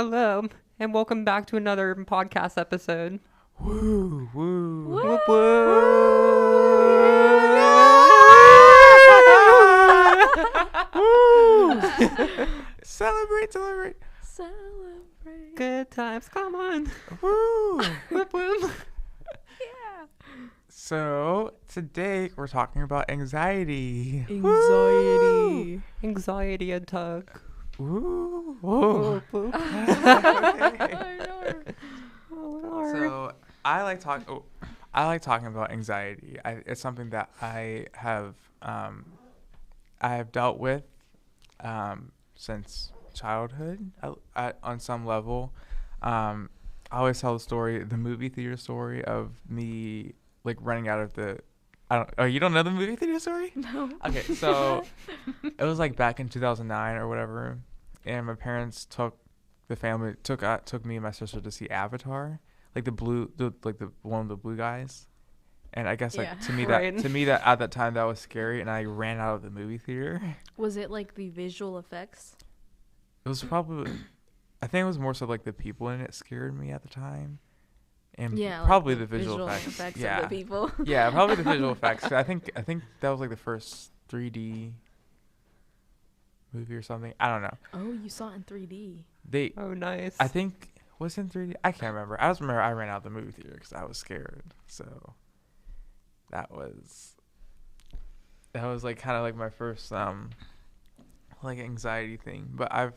Hello, and welcome back to another podcast episode. Woo, woo. Whoop, whoop. Woo. Celebrate. Celebrate. Good times, come on. Woo. Whoop, whoop. Yeah. So, today we're talking about anxiety. Anxiety. Anxiety attack. Woo. Whoa. Whoop, whoop. Okay. Oh, Lord. So, I like talking about anxiety. It's something that I have dealt with since childhood on some level. I always tell the movie theater story of me like running out of the. You don't know the movie theater story? No. Okay, so it was like back in 2009 or whatever, and my parents took me and my sister to see Avatar, like the one of the blue guys. And I guess to me Right. that at that time that was scary, and I ran out of the movie theater. Was it like the visual effects? It was probably, I think it was more so like the people in it scared me at the time, and Yeah. probably like the visual effects. Yeah, of the people. yeah, probably the visual effects. I think that was like the first 3D movie or something. I don't know. Oh, you saw it in 3D. Oh, nice. I think was in 3D. I can't remember. I just remember I ran out of the movie theater because I was scared. So that was like kind of like my first like anxiety thing. But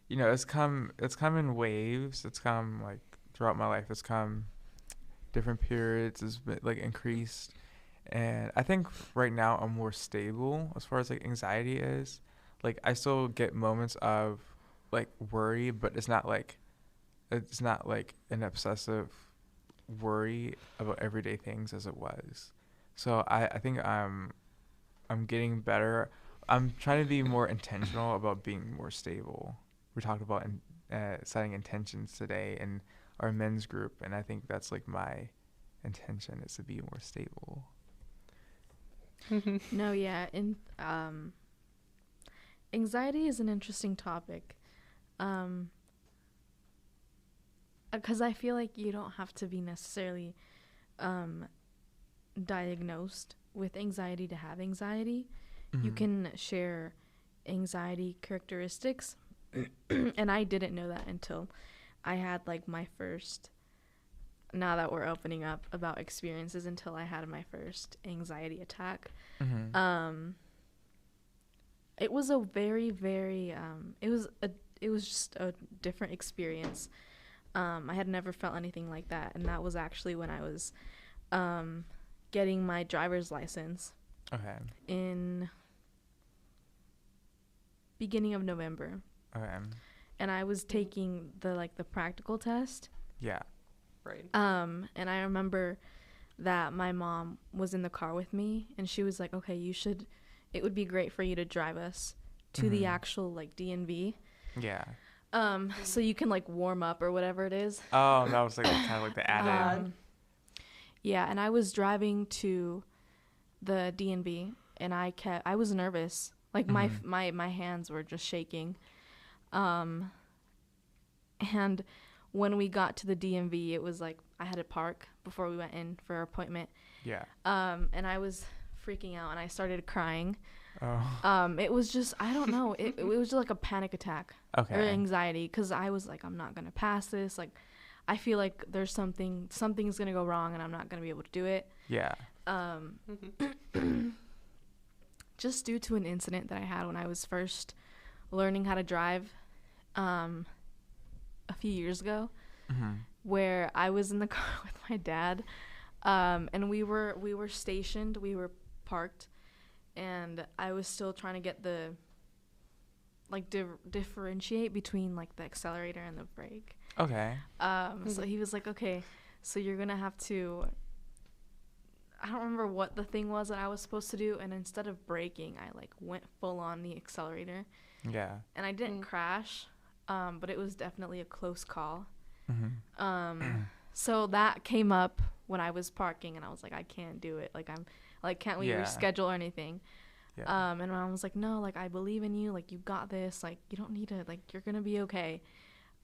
it's come in waves. It's come like throughout my life. It's come different periods. It's been like increased, and I think right now I'm more stable as far as like anxiety is. Like I still get moments of like worry, but it's not like an obsessive worry about everyday things as it was. So I think I'm getting better. I'm trying to be more intentional about being more stable. We talked about setting intentions today in our men's group, and I think that's like my intention is to be more stable. No, yeah. Anxiety is an interesting topic. Because I feel like you don't have to be necessarily diagnosed with anxiety to have anxiety. You can share anxiety characteristics. And I didn't know that until I had like my first, now that we're opening up about experiences, until I had my first anxiety attack. It was a very, very, it was just a different experience. I had never felt anything like that, and that was actually when I was getting my driver's license. Okay. In beginning of November. Okay. And I was taking the practical test. Yeah. Right. And I remember that my mom was in the car with me, and she was like, "Okay, it would be great for you to drive us to the actual like DMV. Yeah. So you can like warm up or whatever it is." Oh, that was like kind of like the add-in. Yeah, and I was driving to the DMV, and I was nervous. Like my hands were just shaking. And when we got to the DMV, it was like I had to park before we went in for our appointment. Yeah. And I was freaking out, and I started crying. Oh. It was just, I don't know, it was just like a panic attack. Okay. Or anxiety, because I was like, I'm not gonna pass this. Like, I feel like there's something's gonna go wrong, and I'm not gonna be able to do it. Yeah. Just due to an incident that I had when I was first learning how to drive, a few years ago, where I was in the car with my dad, and we were stationed, we were parked, and I was still trying to get the differentiate between like the accelerator and the brake. Okay. So he was like, "Okay, so you're gonna have to," I don't remember what the thing was that I was supposed to do, and instead of braking, I like went full on the accelerator. Yeah. And I didn't crash, but it was definitely a close call. So that came up when I was parking, and I was like, I can't do it. Like, can't we reschedule or anything? Yeah. And mom was like, no, like, I believe in you. Like, you got this. Like, you don't need to, like, you're going to be okay.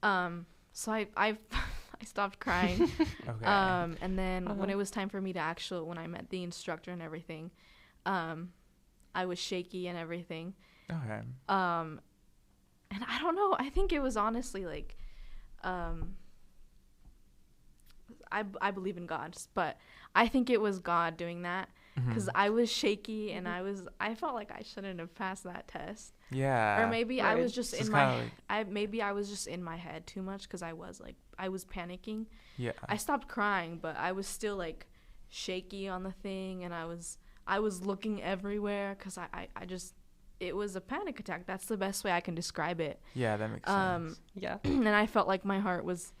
So I stopped crying. Okay. And then when it was time for me to when I met the instructor and everything, I was shaky and everything. Okay. And I don't know. I think it was honestly like, I believe in God, but I think it was God doing that because I was shaky and I felt like I shouldn't have passed that test. Yeah. Or maybe I was just It's in kinda I was just in my head too much because I was panicking. Yeah. I stopped crying, but I was still like shaky on the thing, and I was looking everywhere because it was a panic attack. That's the best way I can describe it. Yeah, that makes sense. Yeah. And I felt like my heart was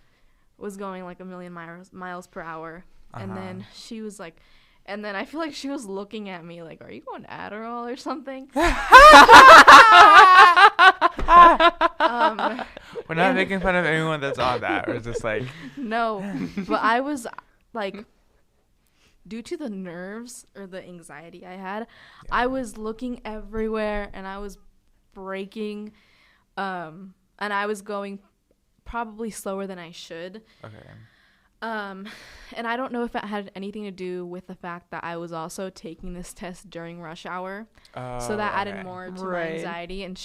going like a million miles per hour. And then she was like, and then I feel like she was looking at me like, are you on Adderall or something? We're not making fun of anyone that's on that. We're just like, no, but I was like, due to the nerves or the anxiety I had, I was looking everywhere and I was braking, and I was going probably slower than I should. okay. And I don't know if it had anything to do with the fact that I was also taking this test during rush hour. So that added more to my anxiety. And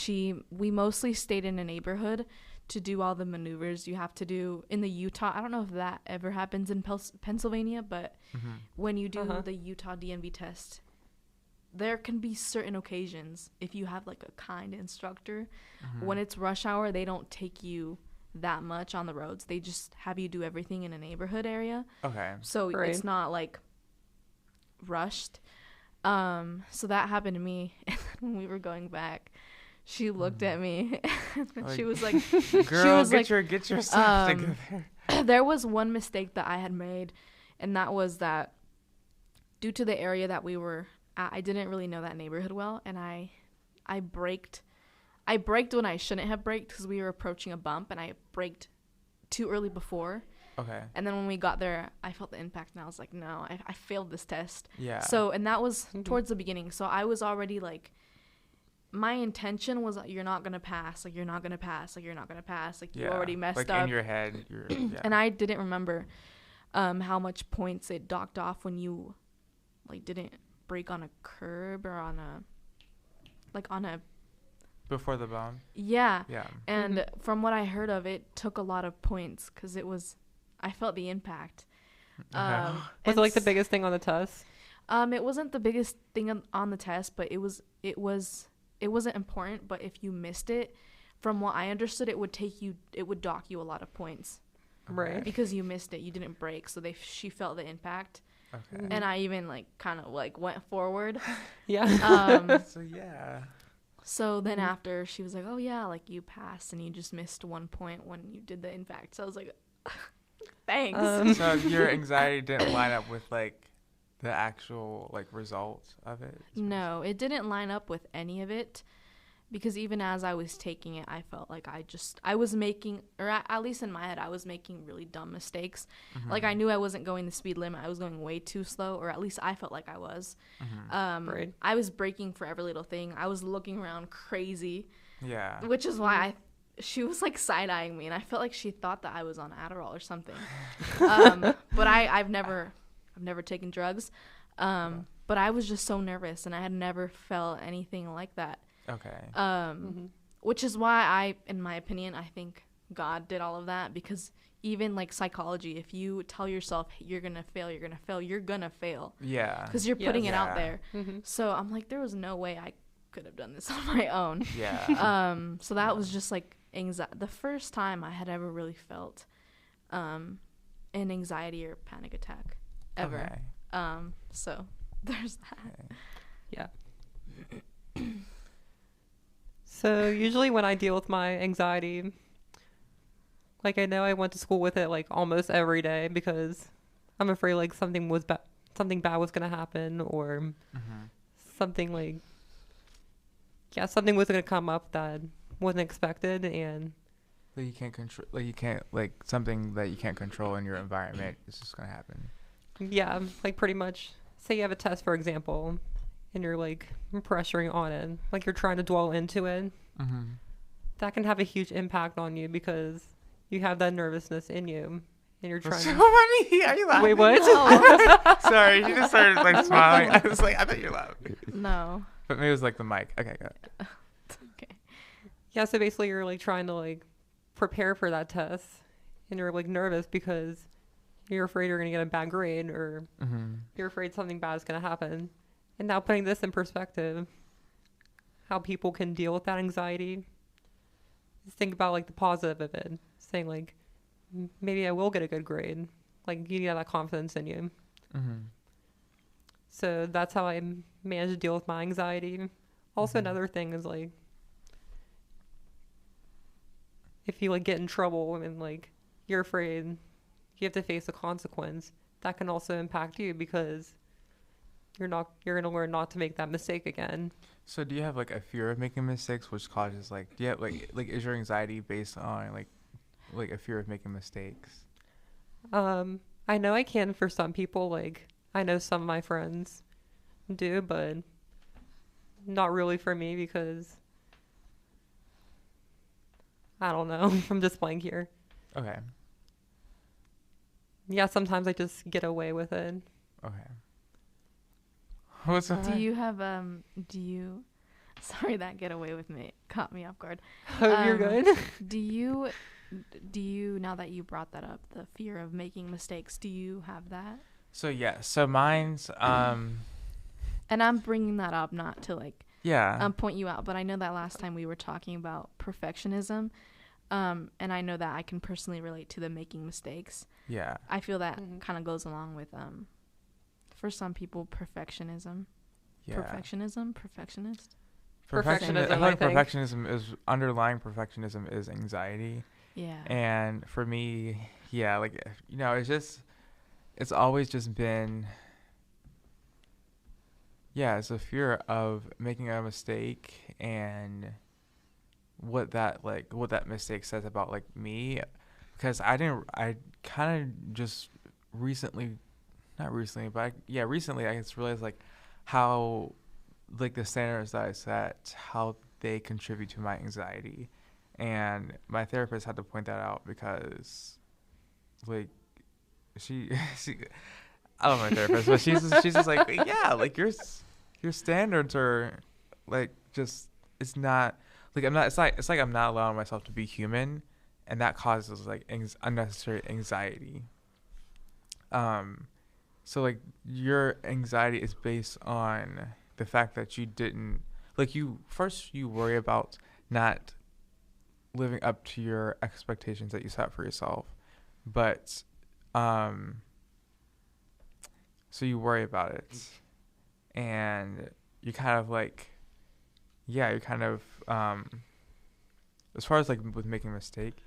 we mostly stayed in a neighborhood to do all the maneuvers you have to do in the Utah. I don't know if that ever happens in Pennsylvania, but when you do the Utah DMV test, there can be certain occasions if you have like a kind instructor, when it's rush hour, they don't take you that much on the roads. They just have you do everything in a neighborhood area. Okay. So it's not like rushed. So that happened to me. And when we were going back, she looked at me and she was like, girl, get your stuff together. There was one mistake that I had made, and that was that due to the area that we were at, I didn't really know that neighborhood well, and I braked when I shouldn't have braked because we were approaching a bump, and I braked too early before. Okay. And then when we got there, I felt the impact, and I was like, no, I failed this test. Yeah. So, and that was towards the beginning. So I was already like, my intention was like, you're not going to pass. Like, you're not going to pass. Like, you're not going to pass. Like, you already messed up. Like, in your head, you're, And I didn't remember how much points it docked off when you, like, didn't brake on a curb or on a before the bomb. Yeah. Yeah. And from what I heard of, it took a lot of points because I felt the impact. Was it like the biggest thing on the test? It wasn't the biggest thing on the test, but it wasn't important. But if you missed it, from what I understood, it would dock you a lot of points. Right. Because you missed it, you didn't brake, so she felt the impact. Okay. And I even like kind of like went forward. Yeah. So yeah. So then after, she was like, oh yeah, like you passed and you just missed 1 point when you did the impact. So I was like, thanks. So your anxiety didn't line up with like the actual like result of it? No, it didn't line up with any of it, because even as I was taking it, I felt like I was making, or at least in my head, I was making really dumb mistakes. Like, I knew I wasn't going the speed limit. I was going way too slow, or at least I felt like I was. Right. I was braking for every little thing. I was looking around crazy. Yeah. Which is why she was like side-eyeing me, and I felt like she thought that I was on Adderall or something. But I've never taken drugs. But I was just so nervous, and I had never felt anything like that. Okay. Which is why in my opinion, I think God did all of that, because even like psychology, if you tell yourself you're gonna fail, you're gonna fail. Yeah. Because you're putting it out Yeah. there. So I'm like, there was no way I could have done this on my own. Yeah. So that was just like the first time I had ever really felt an anxiety or panic attack ever. Okay. So there's that. Okay. Yeah. So usually when I deal with my anxiety, like I know I went to school with it like almost every day because I'm afraid like something bad was gonna happen, or something like something was gonna come up that wasn't expected, and Like you can't control, like something that you can't control in your environment is just gonna happen. yeah, like pretty much. Say you have a test, for example, and you're like pressuring on it, like you're trying to dwell into it. That can have a huge impact on you because you have that nervousness in you, and you're That's trying so to. funny. Are you laughing? Wait, what? No. Sorry, you just started like smiling. I was like, I thought you were laughing. No. But maybe it was like the mic. Okay, got it. Okay. Yeah, so basically you're like trying to like prepare for that test, and you're like nervous because you're afraid you're gonna get a bad grade, or you're afraid something bad is gonna happen. And now putting this in perspective, how people can deal with that anxiety, just think about like the positive of it, saying like, maybe I will get a good grade. Like you need that confidence in you. So that's how I managed to deal with my anxiety. Also, another thing is like, if you like get in trouble and like you're afraid you have to face a consequence, that can also impact you because you're gonna learn not to make that mistake again. So do you have like a fear of making mistakes, which causes like, do you have like is your anxiety based on like a fear of making mistakes? I know I can for some people. Like I know some of my friends do, but not really for me because I don't know. I'm just playing here. Okay. Yeah, sometimes I just get away with it. Okay. What's that? Do you have sorry, that get away with me caught me off guard. Hope you're good. Do you now that you brought that up, the fear of making mistakes, do you have that? So yeah, so mine's And I'm bringing that up not to like yeah. point you out, but I know that last time we were talking about perfectionism, and I know that I can personally relate to the making mistakes. Yeah. I feel that kind of goes along with for some people perfectionism. Yeah. Perfectionist. Perfectionism, I I think think. perfectionism is underlying perfectionism is anxiety. Yeah. And for me, yeah, like it's always just been it's a fear of making a mistake and what that mistake says about like me, because I kind of just recently I just realized like how like the standards that I set, how they contribute to my anxiety. And my therapist had to point that out because like she I love my therapist, but she's just like, yeah, like your standards are like just, it's not like it's like I'm not allowing myself to be human, and that causes like unnecessary anxiety. So like your anxiety is based on the fact that you didn't like you worry about not living up to your expectations that you set for yourself, but so you worry about it, and you kind of like you're kind of as far as like with making a mistake,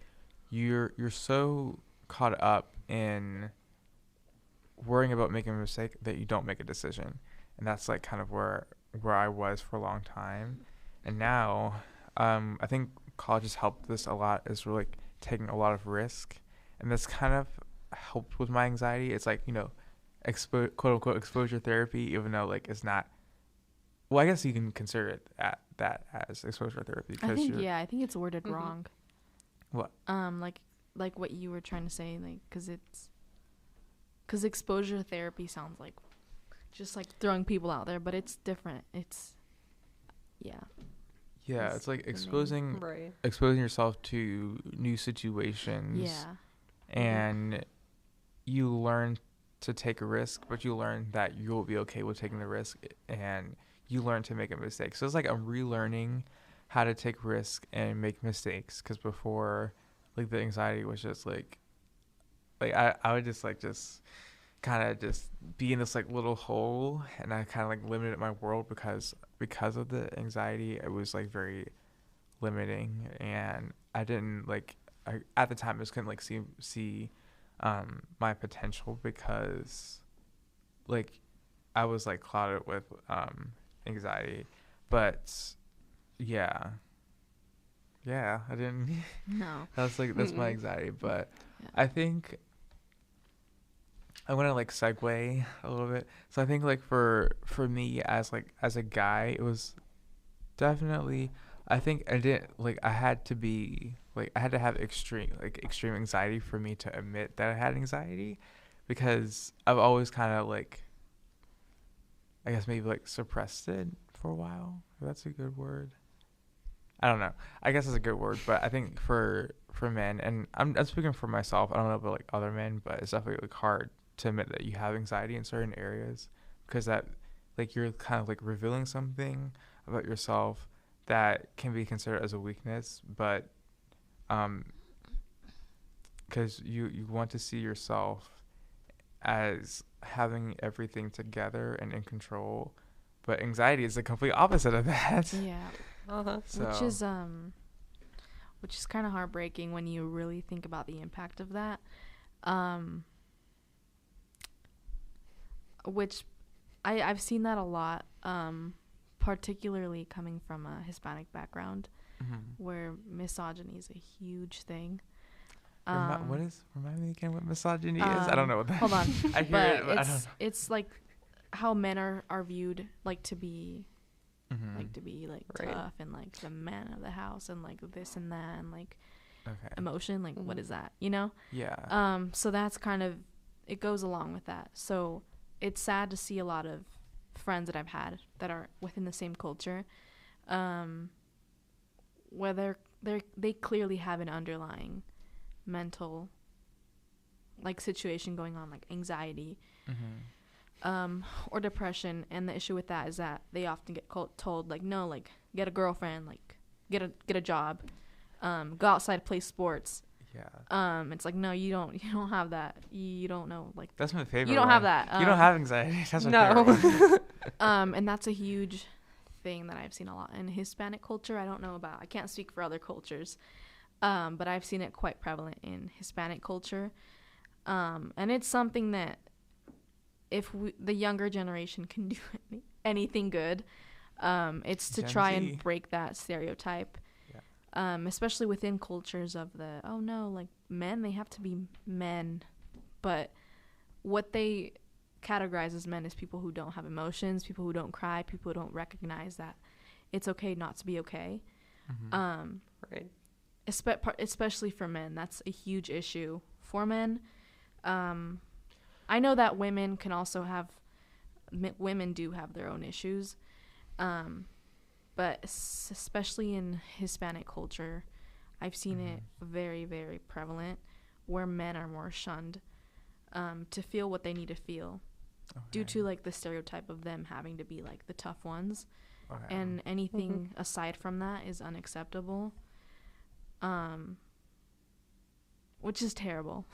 you're so caught up in worrying about making a mistake that you don't make a decision. And that's like kind of where I was for a long time. And now I think college has helped this a lot, is really like taking a lot of risk, and that's kind of helped with my anxiety. It's like, quote unquote exposure therapy, even though like it's not, well, I guess you can consider it that as exposure therapy, because I think it's worded wrong. What? Like what you were trying to say, like because exposure therapy sounds like just like throwing people out there, but it's different. It's it's like exposing Right. exposing yourself to new situations. And you learn to take a risk, but you learn that you'll be okay with taking the risk, and you learn to make a mistake. So it's like I'm relearning how to take risk and make mistakes, because before, like, the anxiety was just like I would just kind of just be in this like little hole, and I kind of like limited my world because of the anxiety. It was like very limiting, and I didn't like, at the time I just couldn't like see my potential, because like I was like clouded with anxiety. But yeah, I didn't No. that's my anxiety. But Yeah. I think I want to like segue a little bit. So I think like for me as a guy, it was definitely I think I didn't like. I had to be like. I had to have extreme anxiety for me to admit that I had anxiety, because I've always kind of like, I guess maybe like suppressed it for a while. If that's a good word. I don't know. I guess it's a good word, but I think for men, and I'm speaking for myself. I don't know about like other men, but it's definitely like hard to admit that you have anxiety in certain areas, because that like you're kind of like revealing something about yourself that can be considered as a weakness, but because you want to see yourself as having everything together and in control, but anxiety is the complete opposite of that. Yeah. So Which is kind of heartbreaking when you really think about the impact of that. Which I've seen that a lot, particularly coming from a Hispanic background, where misogyny is a huge thing. Remind me again what misogyny is? I don't know what that. Hold on. I hear but it, but I don't know. it's like how men are viewed, like to be Right. tough and like the man of the house and like this and that and like Okay. emotion, like what is that, you know? Yeah. So that's kind of, it goes along with that. So it's sad to see a lot of friends that I've had that are within the same culture, where they clearly have an underlying mental like situation going on, like anxiety, or depression, and the issue with that is that they often get told like, no, like get a girlfriend, like get a job, go outside, play sports. Yeah. It's like, no, you don't have that. You don't know, like That's my favorite. you don't one. have that. You don't have anxiety. That's my No. favorite one. And that's a huge thing that I've seen a lot in Hispanic culture. I don't know about, I can't speak for other cultures, but I've seen it quite prevalent in Hispanic culture. And it's something that if the younger generation can do anything good, it's to Gen try Z. and break that stereotype. Yeah. Especially within cultures of the, oh no, like men, they have to be men. But what they categorize as men is people who don't have emotions, people who don't cry, people who don't recognize that it's okay not to be okay. Right. Especially for men, that's a huge issue for men. I know that women can also have, women do have their own issues, but especially in Hispanic culture, I've seen it very, very prevalent, where men are more shunned to feel what they need to feel, due to like the stereotype of them having to be like the tough ones, and anything aside from that is unacceptable, which is terrible.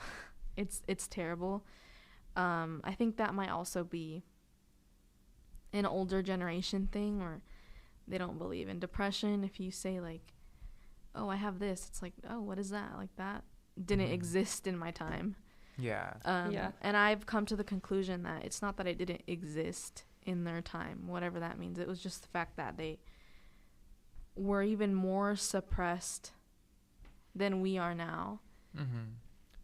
It's terrible. I think that might also be an older generation thing, or they don't believe in depression. If you say like, oh, I have this, it's like, oh, what is that? Like that didn't exist in my time. Yeah. Yeah. And I've come to the conclusion that it's not that it didn't exist in their time, whatever that means. It was just the fact that they were even more suppressed than we are now.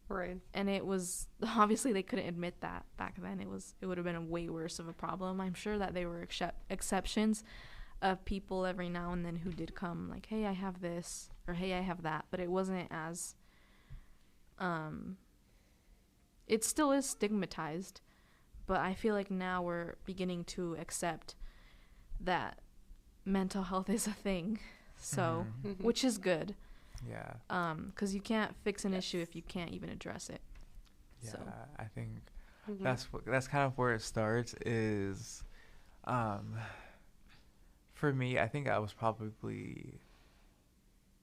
Right. And it was, obviously they couldn't admit that back then. It would have been a way worse of a problem. I'm sure that there were exceptions of people every now and then who did come like, hey, I have this, or hey, I have that, but it wasn't as it still is stigmatized, but I feel like now we're beginning to accept that mental health is a thing, so which is good. Yeah. 'Cause you can't fix an issue if you can't even address it. Yeah. So. I think that's kind of where it starts. Is, for me, I think I was probably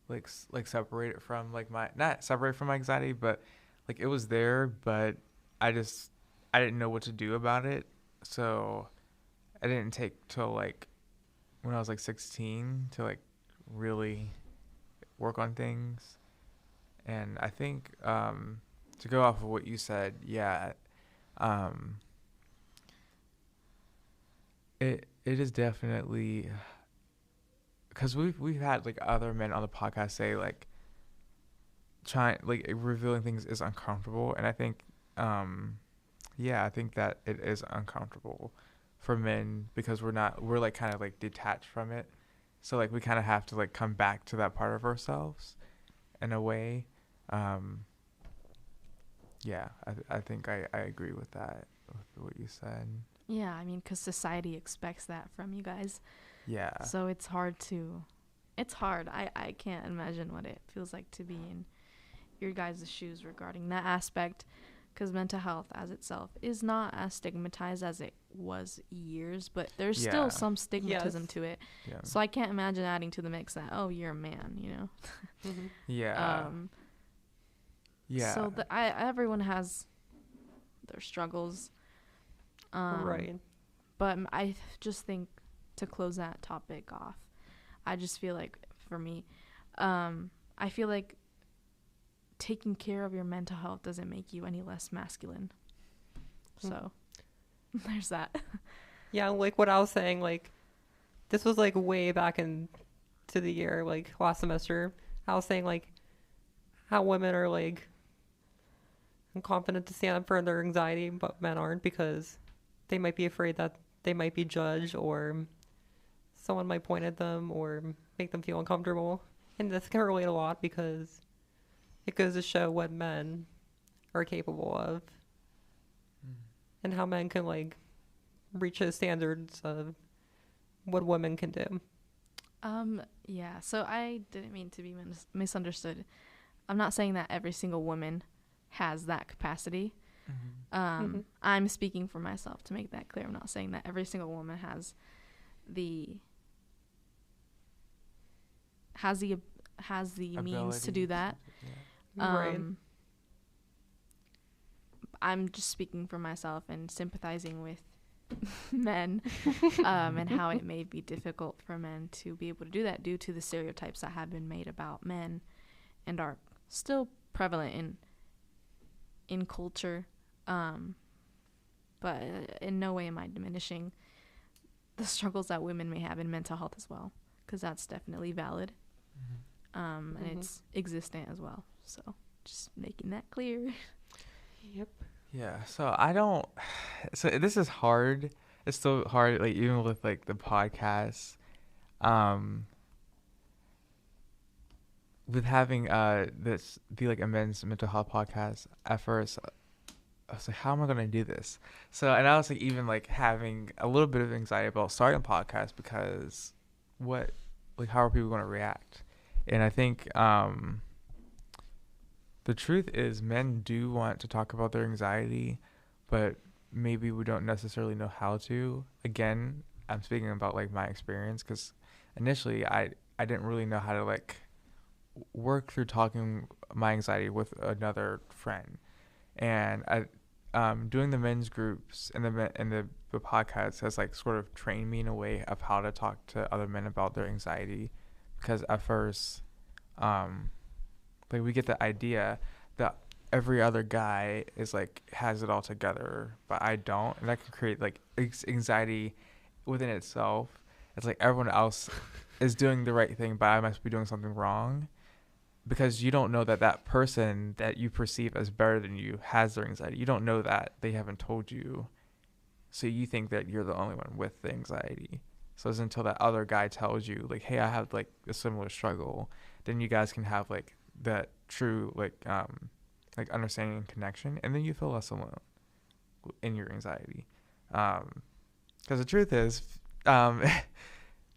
like separated from like not separated from my anxiety, but like it was there, but I didn't know what to do about it. So I didn't take till like when I was like 16 to like really work on things. And I think to go off of what you said, yeah, it is definitely, because we've had like other men on the podcast say like revealing things is uncomfortable, and I think I think that it is uncomfortable for men because we're like kind of like detached from it, So like we kind of have to like come back to that part of ourselves in a way. Um, yeah, I think I agree with that, with what you said. Yeah, I mean, because society expects that from you guys. Yeah. So it's hard to. It's hard. I can't imagine what it feels like to be in your guys' shoes regarding that aspect. Because mental health as itself is not as stigmatized as it was years, but there's still some stigmatism Yes. to it. Yeah. So I can't imagine adding to the mix that, oh, you're a man, you know? Mm-hmm. Yeah. Yeah. So everyone has their struggles. Right. But I just think to close that topic off, I just feel like for me, I feel like taking care of your mental health doesn't make you any less masculine. So there's that. Yeah, like what I was saying, like this was like way back into the year, like last semester. I was saying like how women are like confident to stand up for their anxiety, but men aren't because they might be afraid that they might be judged or someone might point at them or make them feel uncomfortable. And this can relate a lot because it goes to show what men are capable of and how men can like reach those standards of what women can do. Yeah, so I didn't mean to be misunderstood. I'm not saying that every single woman has that capacity. I'm speaking for myself to make that clear. I'm not saying that every single woman has the means to do that. Right. I'm just speaking for myself and sympathizing with men and how it may be difficult for men to be able to do that due to the stereotypes that have been made about men and are still prevalent in culture. But in no way am I diminishing the struggles that women may have in mental health as well, because that's definitely valid. And it's existent as well. So just making that clear. Yep. Yeah. So so this is hard. It's still hard, like even with like the podcast, with having this be like a men's mental health podcast. At first, I was like, how am I gonna do this? So, and I was like, even like having a little bit of anxiety about starting a podcast because how are people gonna react? And I think the truth is men do want to talk about their anxiety, but maybe we don't necessarily know how to. Again, I'm speaking about like my experience because initially I didn't really know how to like work through talking my anxiety with another friend. And doing the men's groups and the podcast has like sort of trained me in a way of how to talk to other men about their anxiety, because at first like we get the idea that every other guy is like has it all together, but I don't, and that can create like anxiety within itself. It's like everyone else is doing the right thing, but I must be doing something wrong, because you don't know that that person that you perceive as better than you has their anxiety. You don't know that. They haven't told you, so you think that you're the only one with the anxiety. So it's until that other guy tells you like, hey, I have like a similar struggle, then you guys can have like that true like understanding and connection, and then you feel less alone in your anxiety. Because the truth is,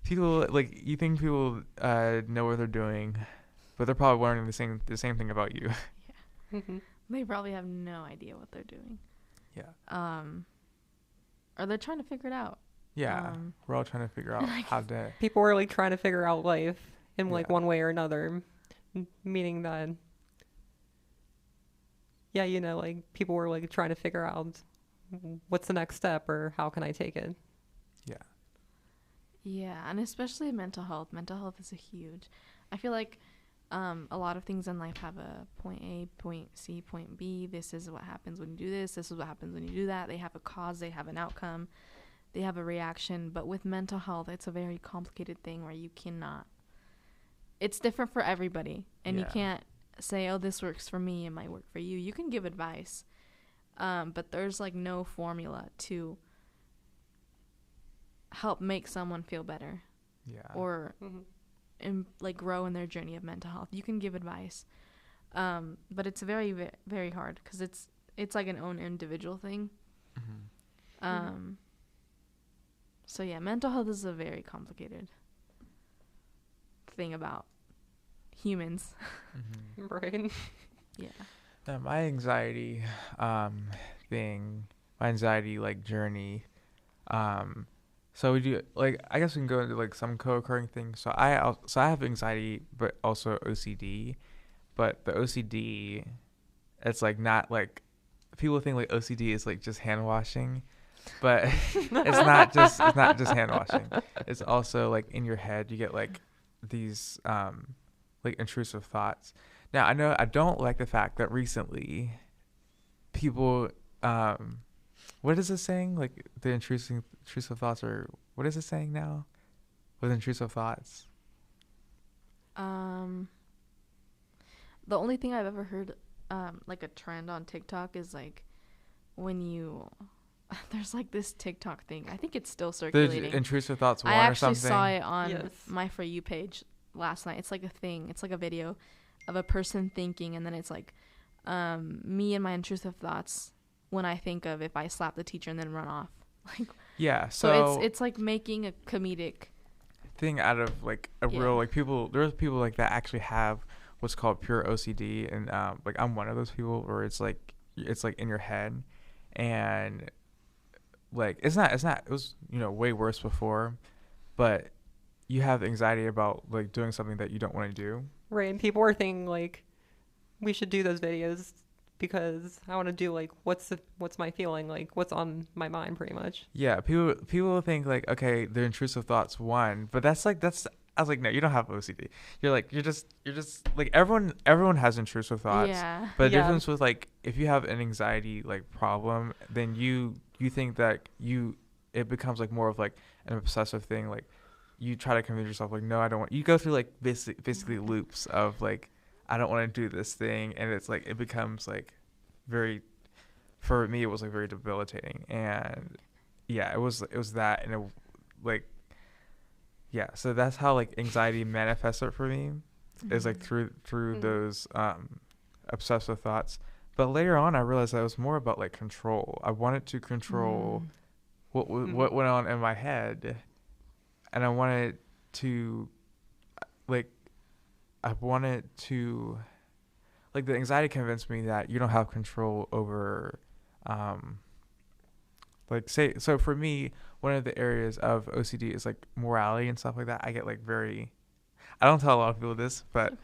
people like, you think people know what they're doing, but they're probably learning the same thing about you. Yeah. They probably have no idea what they're doing. Yeah. Or they're trying to figure it out. Yeah. We're all trying to figure out how to. People are like trying to figure out life in like one way or another, meaning that, yeah, you know, like people were like trying to figure out what's the next step or how can I take it. Yeah. Yeah, and especially mental health. Mental health is I feel like a lot of things in life have a point A, point C, point B. This is what happens when you do this. This is what happens when you do that. They have a cause. They have an outcome. They have a reaction. But with mental health, it's a very complicated thing where you cannot. It's different for everybody. And you can't say, oh, this works for me. It might work for you. You can give advice. But there's like no formula to help make someone feel better. Yeah. or Mm-hmm. like grow in their journey of mental health. You can give advice, but it's very very hard because it's like an own individual thing. Mm-hmm. So yeah, mental health is a very complicated thing about humans. Mm-hmm. Right. Yeah. Now, my anxiety thing, my anxiety like journey. So we do like I guess we can go into like some co-occurring things. So I have anxiety, but also OCD. But the OCD, it's like not like people think like OCD is like just hand washing, but it's not just hand washing. It's also like in your head you get like these like intrusive thoughts. Now I know I don't like the fact that recently people what is it saying? Like the intrusive thoughts are what is it saying now? With intrusive thoughts. The only thing I've ever heard, like a trend on TikTok is like when you, there's like this TikTok thing. I think it's still circulating. The intrusive thoughts one I or actually something. saw it on Yes. my For You page last night. It's like a thing. It's like a video of a person thinking, and then it's like, me and my intrusive thoughts when I think of if I slap the teacher and then run off. Like, Yeah. so it's like making a comedic thing out of like a Yeah. real like people. There's people like that actually have what's called pure OCD, and like I'm one of those people where it's like in your head, and like it's not it was way worse before, but you have anxiety about like doing something that you don't want to do. Right. And people are thinking like we should do those videos because I want to do like what's my feeling, like what's on my mind pretty much. Yeah, people think like, okay, the intrusive thoughts one, but that's I was like, no, you don't have OCD. You're just like everyone has intrusive thoughts. Yeah. But the Yeah. difference with like if you have an anxiety like problem, then you think that it becomes like more of like an obsessive thing. Like you try to convince yourself like, no, I don't want. You go through like basically loops of like, I don't want to do this thing, and it's like it becomes like very. For me, it was like very debilitating, and yeah, it was that, and it like. Yeah, so that's how like anxiety manifests it for me, is like through those obsessive thoughts. But later on, I realized that it was more about like control. I wanted to control what went on in my head, and I wanted to like the anxiety convinced me that you don't have control over like say so for me one of the areas of OCD is like morality and stuff like that. I get like very I don't tell a lot of people this, but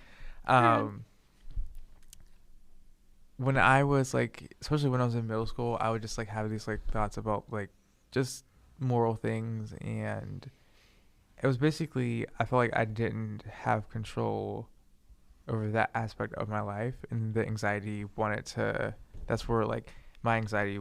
when I was like especially when I was in middle school, I would just like have these like thoughts about like just moral things, and it was basically I felt like I didn't have control over that aspect of my life, and the anxiety wanted to that's where like my anxiety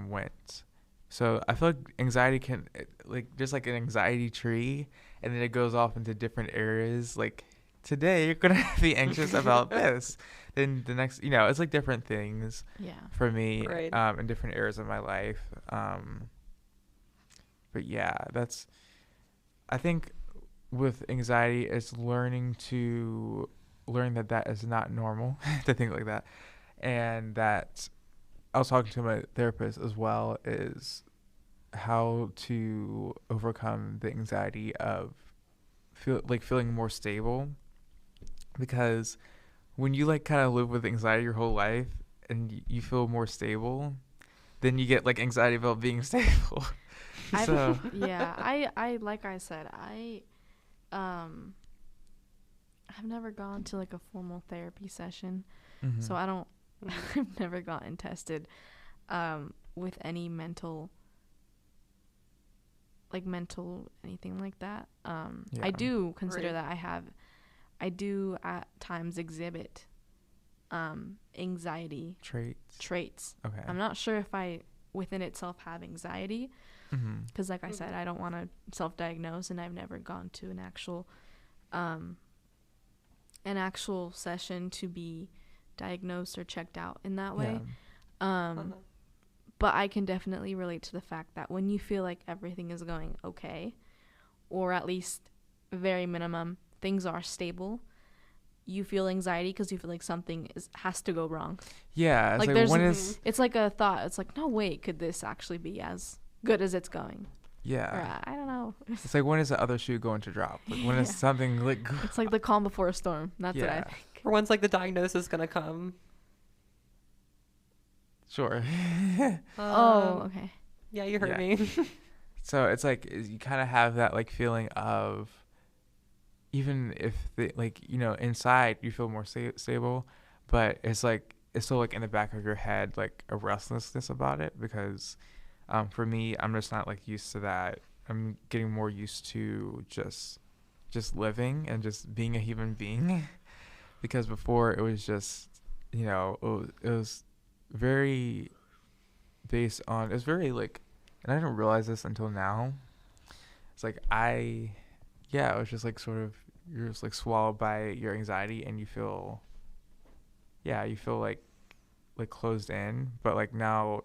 went. So I feel like anxiety can like just like an anxiety tree, and then it goes off into different areas. Like today you're gonna be anxious about this, then the next it's like different things for me Right. in different areas of my life. But yeah, that's I think with anxiety it's learning that is not normal to think like that, and that I was talking to my therapist as well is how to overcome the anxiety of feeling more stable, because when you like kind of live with anxiety your whole life and you feel more stable, then you get like anxiety about being stable. So I like I said, I've never gone to like a formal therapy session, so I don't I've never gotten tested with any mental anything like that. I do consider that I do at times exhibit anxiety traits. Okay. I'm not sure if I within itself have anxiety, because like I said, I don't want to self-diagnose, and I've never gone to an actual session to be diagnosed or checked out in that way. But I can definitely relate to the fact that when you feel like everything is going okay, or at least very minimum things are stable, you feel anxiety because you feel like something has to go wrong. Yeah, it's Like, like there's when a- is It's like a thought. It's like, no, wait, could this actually be as good as it's going? Or yeah. I don't know. It's like when is the other shoe going to drop? Like when is Yeah. something like It's like the calm before a storm. That's what I Yeah. think. Or when's like the diagnosis gonna come? sure. Oh, okay. Yeah, you heard Yeah. me. So it's like you kind of have that like feeling of, even if like inside you feel more stable, but it's like it's still like in the back of your head like a restlessness about it, because for me, I'm just not like used to that. I'm getting more used to just living and just being a human being. Because before it was just it was very based on, it was very like, and I didn't realize this until now. It's like it was just like sort of, you're just like swallowed by your anxiety, and you feel like closed in. But like now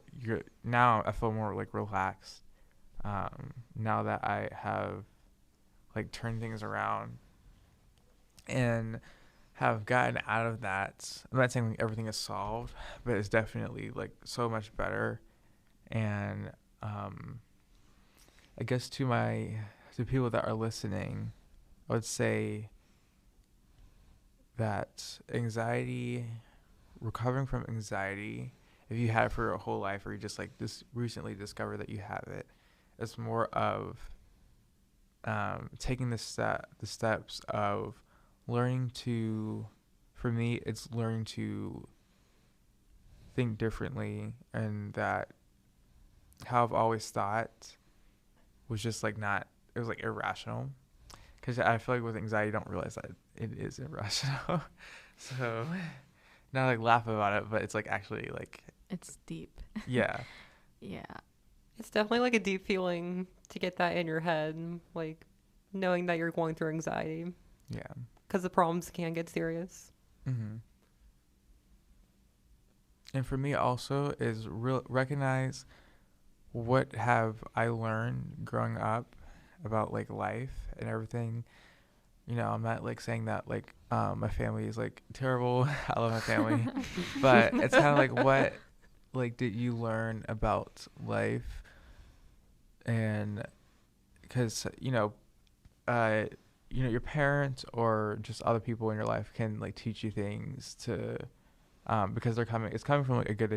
I feel more like relaxed, now that I have like turned things around and have gotten out of that. I'm not saying like everything is solved, but it's definitely like so much better. And I guess to people that are listening, I would say that recovering from anxiety, if you had it for your whole life, or you just like this recently discovered that you have it, it's more of taking the steps of learning to, for me, it's learning to think differently, and that how I've always thought was just like not, it was like irrational. Because I feel like with anxiety, you don't realize that it is irrational. So not like laugh about it, but it's like actually like, It's deep. yeah. Yeah. It's definitely like a deep feeling to get that in your head, like knowing that you're going through anxiety, Yeah. because the problems can get serious. Mm-hmm. And for me also is recognize what have I learned growing up about like life and everything. I'm not like saying that like my family is like terrible. I love my family. But it's kind of like, what like did you learn about life? And because your parents or just other people in your life can like teach you things to because it's coming from like a good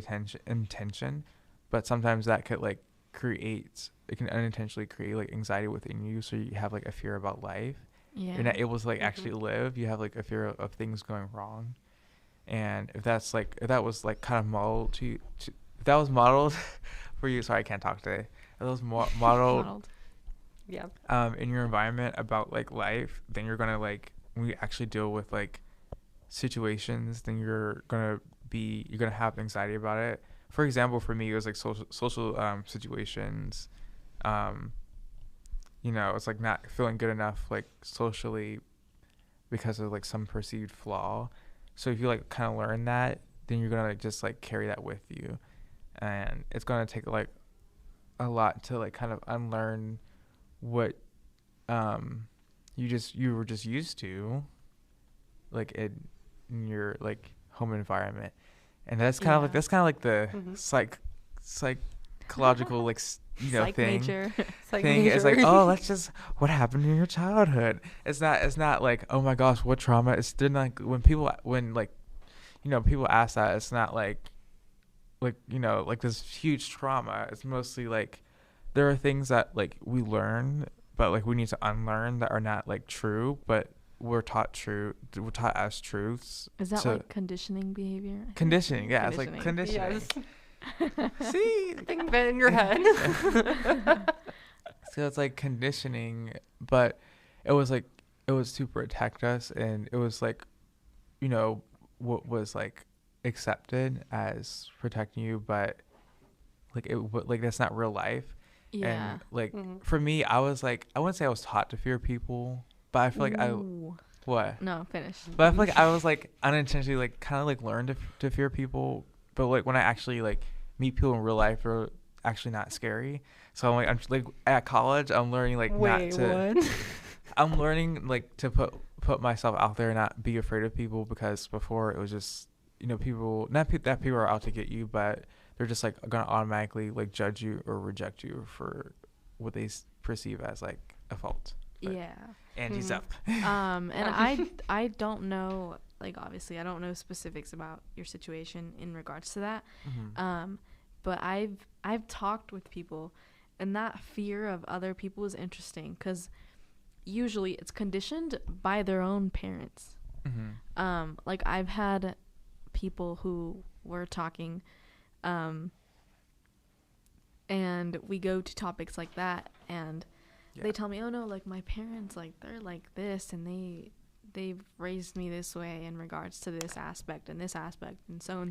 intention, but sometimes that could like it can unintentionally create like anxiety within you, so you have like a fear about life. Yeah. You're not able to like actually live. You have like a fear of things going wrong. And if that was like kind of modeled if that was modeled for you, sorry, I can't talk today. If that was modeled Yeah. in your environment about like life, then you're gonna like, when you actually deal with like situations, then you're gonna have anxiety about it. For example, for me, it was like social situations. It's like not feeling good enough like socially because of like some perceived flaw. So if you like kind of learn that, then you're gonna just like carry that with you, and it's gonna take like a lot to like kind of unlearn what you were just used to, like in your like home environment. And that's kind of like the psychological like Psych thing major. thing. It's like, oh, that's just what happened in your childhood. It's not like, oh my gosh, what trauma. It's like when people ask that, it's not like like this huge trauma. It's mostly like there are things that like we learn, but like we need to unlearn, that are not like true, but we're taught as truths. Is that like conditioning behavior? Conditioning, yeah. It's like conditioning. Yes. See? Think that in your head. So it's like conditioning, but it was to protect us, and it was like, what was like accepted as protecting you, but like that's not real life. Yeah. And like for me, I was like, I wouldn't say I was taught to fear people, but I feel like what? No, finish. But I feel like I was like unintentionally like kind of like learned to fear people, but like when I actually like meet people in real life, they're actually not scary. So I'm like at college, I'm learning like Wait, not to. what? I'm learning like to put myself out there and not be afraid of people, because before it was just, people, that people are out to get you, but they're just like gonna automatically like judge you or reject you for what they perceive as like a fault. But Yeah. Angie's up. And I don't know, like, obviously I don't know specifics about your situation in regards to that. But I've talked with people, and that fear of other people is interesting, because usually it's conditioned by their own parents. Like, I've had people who were talking, and we go to topics like that, and they tell me, oh no, like, my parents, like, they're like this, and they've raised me this way in regards to this aspect and this aspect and so.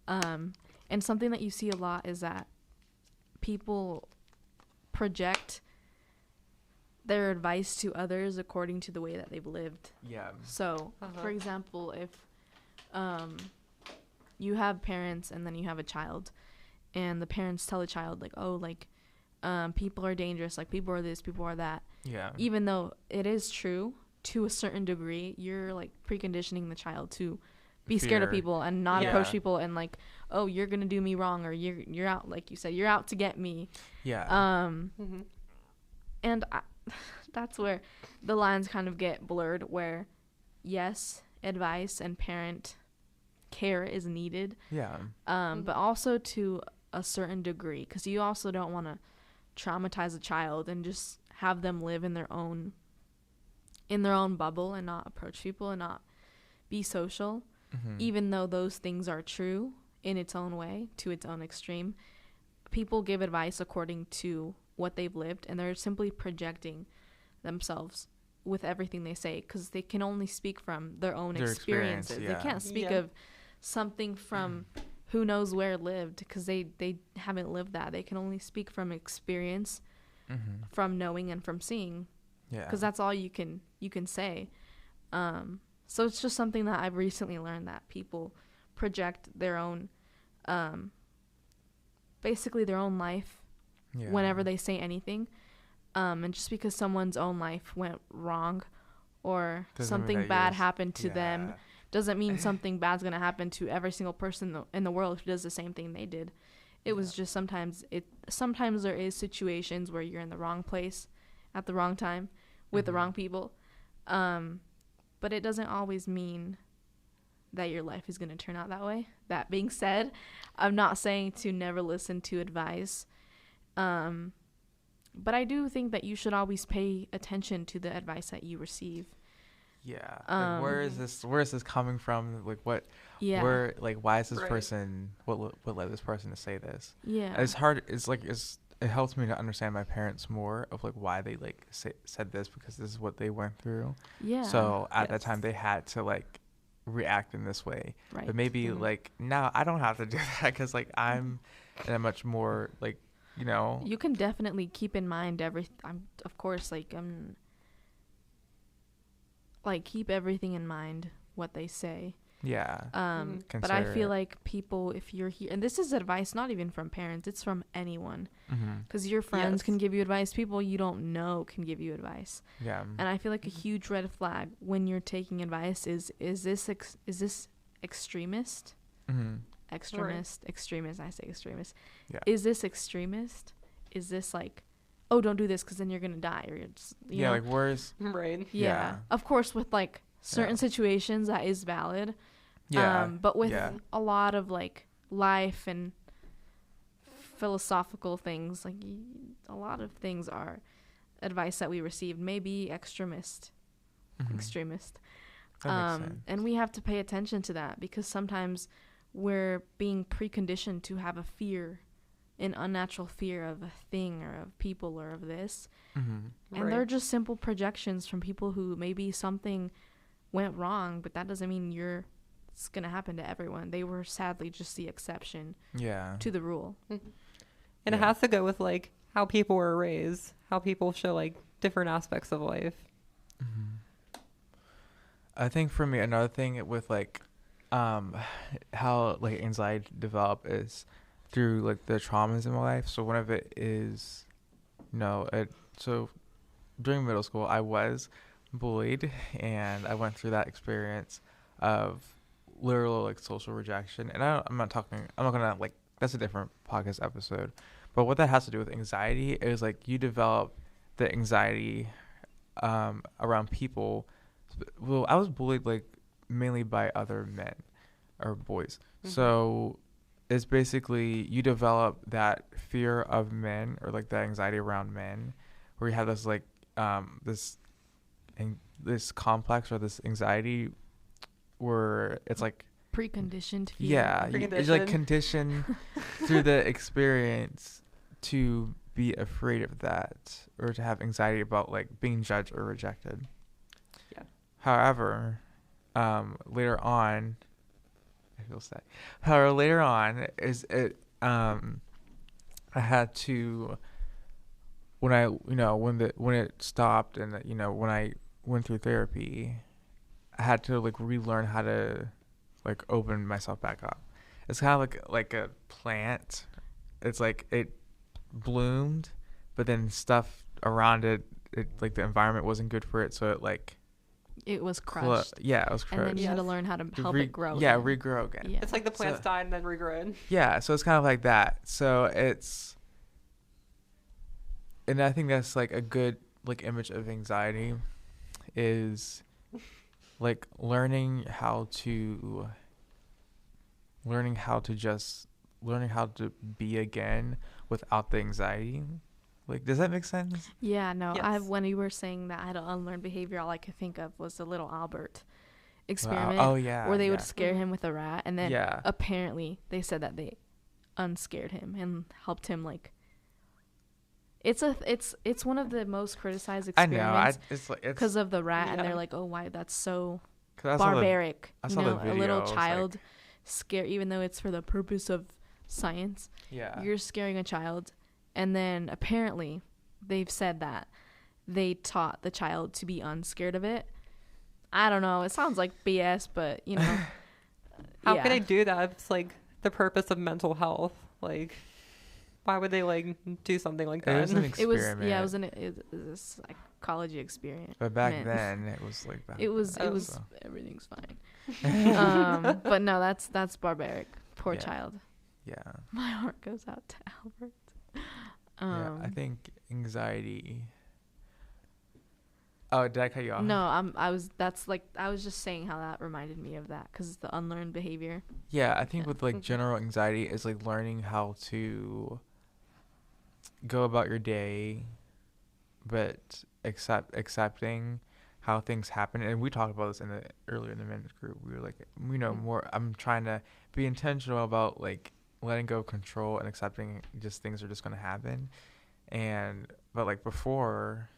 And something that you see a lot is that people project their advice to others according to the way that they've lived. Yeah. So, for example, if you have parents and then you have a child, and the parents tell the child, like, oh, like, people are dangerous, like, people are this, people are that. Yeah. Even though it is true to a certain degree, you're, like, preconditioning the child to be scared of people and not approach people, and, like, oh, you're gonna do me wrong, or you're out, like you said, you're out to get me. Yeah. And that's where the lines kind of get blurred, where yes, advice and parent care is needed, but also to a certain degree, because you also don't want to traumatize a child and just have them live in their own bubble and not approach people and not be social. Even though those things are true in its own way, to its own extreme, people give advice according to what they've lived, and they're simply projecting themselves with everything they say, because they can only speak from their own experiences. They can't speak of something from who knows where lived, because they haven't lived that. They can only speak from experience, from knowing and from seeing, because that's all you can say. So it's just something that I've recently learned, that people project their own, basically their own life whenever they say anything. And just because someone's own life went wrong, or something bad happened to them, doesn't mean something bad's going to happen to every single person in the world who does the same thing they did. It was just sometimes there is situations where you're in the wrong place at the wrong time with the wrong people. But it doesn't always mean that your life is going to turn out that way. That being said, I'm not saying to never listen to advice. But I do think that you should always pay attention to the advice that you receive. Yeah. Like, where is this coming from? Like, what? Yeah. Where? Like, why is this person? What led this person to say this? Yeah. It's hard. It helps me to understand my parents more, of like why they like said this, because this is what they went through. Yeah. So at that time they had to like react in this way. Right. But maybe like now I don't have to do that, because like I'm in a much more like, You can definitely keep in mind keep everything in mind, what they say. Yeah. But I feel like people, if you're here, and this is advice not even from parents, it's from anyone, because your friends can give you advice, people you don't know can give you advice. Yeah. And I feel like a huge red flag when you're taking advice is this extremist? Extremist. I say extremist. Yeah. Is this extremist? Is this like, oh, don't do this because then you're gonna die, or you're just, you know? Like, where's right? Yeah. Of course, with like certain situations that is valid. Yeah. But with a lot of like life and philosophical things, like a lot of things are advice that we received may be extremist. That makes sense. And we have to pay attention to that, because sometimes we're being preconditioned to have an unnatural fear of a thing or of people or of this. And they're just simple projections from people who maybe something went wrong, but that doesn't mean it's going to happen to everyone. They were sadly just the exception to the rule. And it has to go with like how people were raised, how people show like different aspects of life. I think for me, another thing with like how like anxiety developed is through like the traumas in my life. So one of it is, so during middle school, I was bullied, and I went through that experience of literal like social rejection. And I'm not talking. I'm not gonna like. That's a different podcast episode. But what that has to do with anxiety is like you develop the anxiety around people. Well, I was bullied like mainly by other men or boys. So it's basically you develop that fear of men or like that anxiety around men, where you have this like this complex or this anxiety where it's like Preconditioned fear. yeah, it's like conditioned through the experience to be afraid of that or to have anxiety about like being judged or rejected. Yeah. However, later on, I feel sad. However, later on is it I had to when I when it stopped and when I went through therapy, I had to like relearn how to like open myself back up. It's kind of like a plant. It's like it bloomed, but then stuff around it like the environment wasn't good for it, so it like it was crushed. Yeah, it was crushed. And then you had to learn how to help it grow. Yeah, again. regrow again. Yeah. It's like the plants died and then regrown. Yeah, so it's kind of like that. So it's, and I think that's like a good like image of anxiety is like learning how to be again without the anxiety. Like, does that make sense? Yeah, no. Yes. When you were saying that I had to unlearn behavior, all I could think of was the little Albert experiment. Wow. Oh yeah. Where they yeah. would scare him with a rat, and then Yeah. apparently they said that they unscared him and helped him like. It's one of the most criticized experiments. It's like because of the rat, and Yeah. they're like, oh, why that's so 'cause I saw barbaric. I saw the video, a little it was child like- scare, even though it's for the purpose of science. Yeah. You're scaring a child, and then apparently they've said that they taught the child to be unscared of it. I don't know. It sounds like BS, but How yeah. can they do that if it's like the purpose of mental health? Like, why would they like do something like that? It was an It was experiment. it was a psychology experiment. But back then, it was like that. It was so. everything's fine. But no, that's barbaric. Poor Yeah. child. Yeah. My heart goes out to Albert. Yeah. I think anxiety. Oh, did I cut you off? No, I was just saying how that reminded me of that because it's the unlearned behavior. Yeah, I think Yeah. with like general anxiety is like learning how to go about your day, but accepting how things happen. And we talked about this earlier in the men's group. We were like, more. I'm trying to be intentional about like letting go of control and accepting just things are just gonna happen. But like before,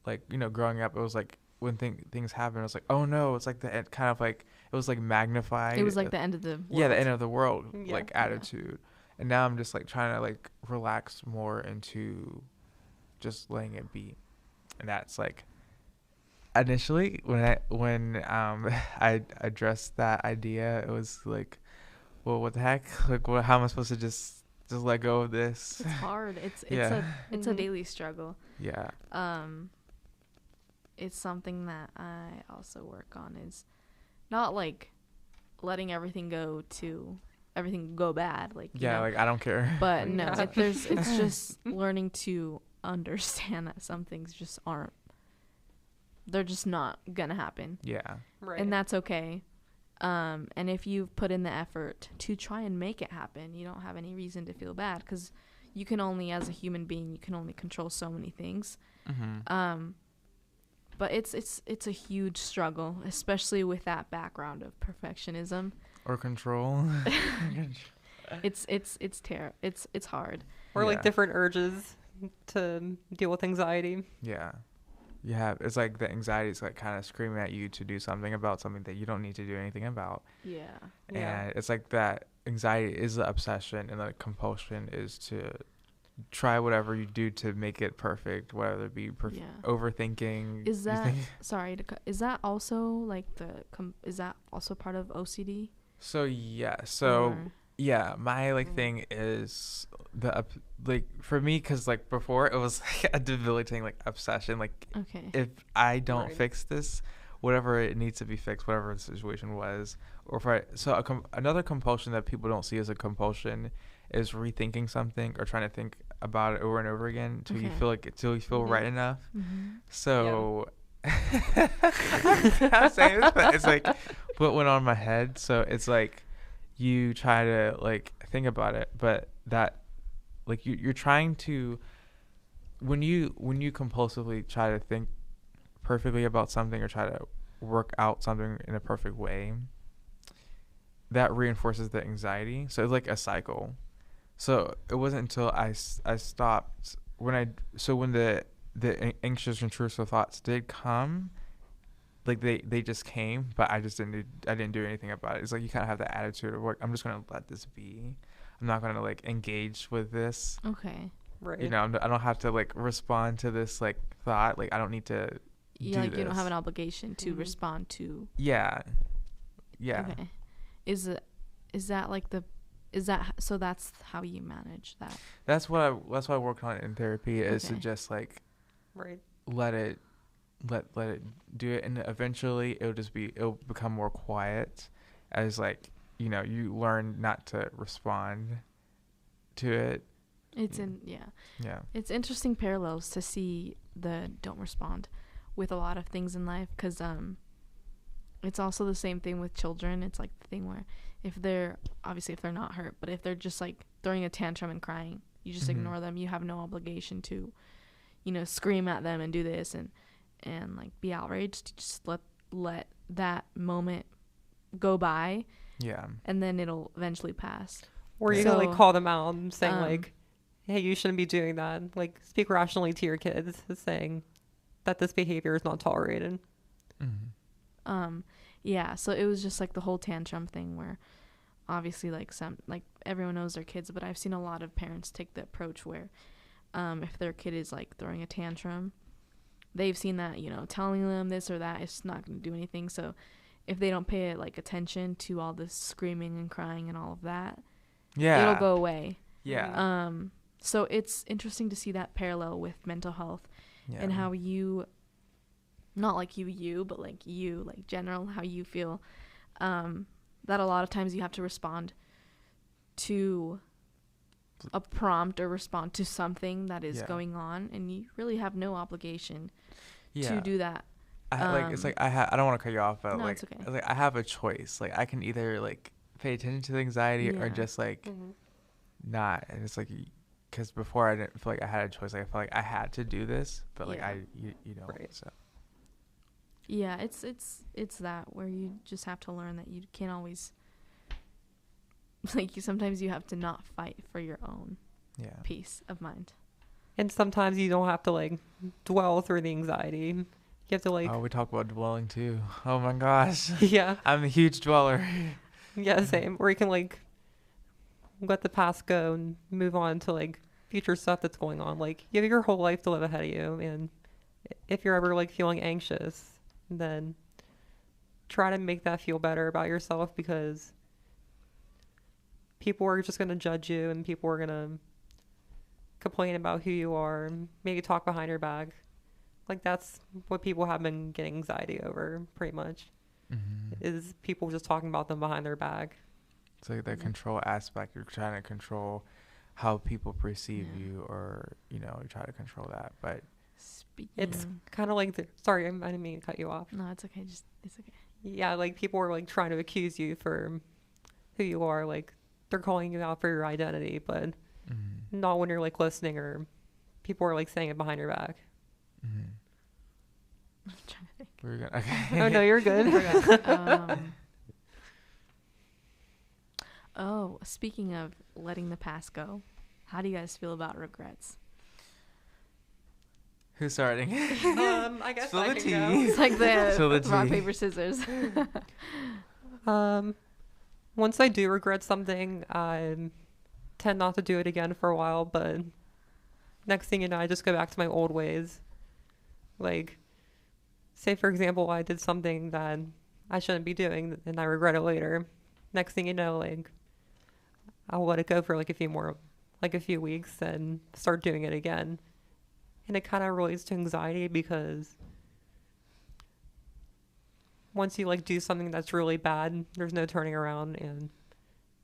like growing up, it was like when things happen, it was like, oh no, it's like the kind of like it was like magnified. It was like the end of the world. Yeah, the end of the world Yeah. like attitude. And now I'm just like trying to like relax more into just letting it be. And that's like initially when I addressed that idea, it was like, well, what the heck? Like, how am I supposed to just let go of this? It's hard. It's Yeah. it's a daily struggle. Yeah. It's something that I also work on is not like letting everything go bad. Like Like I don't care. But no, Yeah. it's just learning to understand that some things just aren't. They're just not gonna happen, Yeah. Right. and that's okay. And if you've put in the effort to try and make it happen, you don't have any reason to feel bad because you can only, as a human being, you can only control so many things. Mm-hmm. But it's a huge struggle, especially with that background of perfectionism. Or control. It's hard. or like Yeah. different urges to deal with anxiety. Yeah. It's like the anxiety is like kind of screaming at you to do something about something that you don't need to do anything about. Yeah. Yeah. And it's like that anxiety is the obsession and the compulsion is to try whatever you do to make it perfect, whether it be Yeah. overthinking. Is that is that also like is that also part of OCD? So yeah. Or- Yeah, my like thing is like for me, because like before it was like a debilitating like obsession. Like Okay. if I don't Right. fix this, whatever it needs to be fixed, whatever the situation was, or if I so another compulsion that people don't see as a compulsion is rethinking something or trying to think about it over and over again until you Okay. feel like until you feel Mhm. right enough. Mm-hmm. So I'm saying this, but it's like what went on in my head. So it's like you try to like think about it, but that like you're trying to when you compulsively try to think perfectly about something or try to work out something in a perfect way, that reinforces the anxiety. So it's like a cycle. So it wasn't until I stopped when when the anxious intrusive thoughts did come, like they just came, but I didn't do anything about it. It's like you kind of have the attitude of like I'm just gonna let this be. I'm not gonna like engage with this. Okay. Right. You know, I don't have to like respond to this like thought. Like I don't need to Yeah, do like you don't have this. an obligation to Mhm. respond to. Yeah. Yeah. Okay. Is that like the is that so that's how you manage that? That's what I worked on in therapy is to Okay. just like Right. let it let it do it, and eventually it'll become more quiet as like you learn not to respond to it. It's Yeah. Yeah. it's interesting parallels to see the don't respond with a lot of things in life because it's also the same thing with children. It's like the thing where if they're not hurt, but if they're just like throwing a tantrum and crying, you just Mhm. ignore them. You have no obligation to scream at them and do this and like be outraged. Just let that moment go by Yeah. and then it'll eventually pass. Or you Yeah. can like So, call them out and saying um, like, "Hey, you shouldn't be doing that." Like, speak rationally to your kids, saying that this behavior is not tolerated. Mhm. Yeah, so it was just like the whole tantrum thing where obviously like everyone knows their kids, but I've seen a lot of parents take the approach where if their kid is like throwing a tantrum, they've seen that telling them this or that is not going to do anything. So if they don't pay like attention to all this screaming and crying and all of that, Yeah. it'll go away. Yeah. So it's interesting to see that parallel with mental health Yeah. and how you, not like you, but like you, like general, how you feel, that a lot of times you have to respond to a prompt or respond to something that is Yeah. going on, and you really have no obligation Yeah. to do that. It's like I don't want to cut you off, but No, like it's okay. like I have a choice. Like I can either like pay attention to the anxiety or Yeah. just like Mhm. not. And it's like because before I didn't feel like I had a choice. Like I felt like I had to do this, but like Yeah. you know. Right. So Yeah, it's that where you just have to learn that you can't always like sometimes you have to not fight for your own yeah. peace of mind. And sometimes you don't have to like dwell through the anxiety. You have to like, Oh, we talk about dwelling too. Oh my gosh, yeah, I'm a huge dweller. yeah, same. Or you can like let the past go and move on to like future stuff that's going on. Like you have your whole life to live ahead of you, and if you're ever like feeling anxious, then try to make that feel better about yourself, because people are just going to judge you and people are going to complain about who you are and maybe talk behind your back. Like that's what people have been getting anxiety over pretty much, Mm-hmm. is people just talking about them behind their back. It's like the Mhm. control aspect. You're trying to control how people perceive Yeah. you, or you try to control that. But Speaking. It's kind of like sorry, I didn't mean to cut you off. No, it's okay. It's okay. Yeah, like people are like trying to accuse you for who you are. Like they're calling you out for your identity, but mm-hmm. not when you're like listening, or people are like saying it behind your back. Mm-hmm. I'm trying to think. We're gonna okay. Oh no, you're good. Speaking of letting the past go, how do you guys feel about regrets? Who's starting? I guess Spill I the can tea. It's like Spill the the rock tea. paper scissors. go. Once I do regret something, I tend not to do it again for a while. But next thing you know, I just go back to my old ways. Like, say for example, I did something that I shouldn't be doing, and I regret it later. Next thing you know, like I'll let it go for like a few more like a few weeks and start doing it again. And it kind of relates to anxiety because once you like do something that's really bad, there's no turning around, and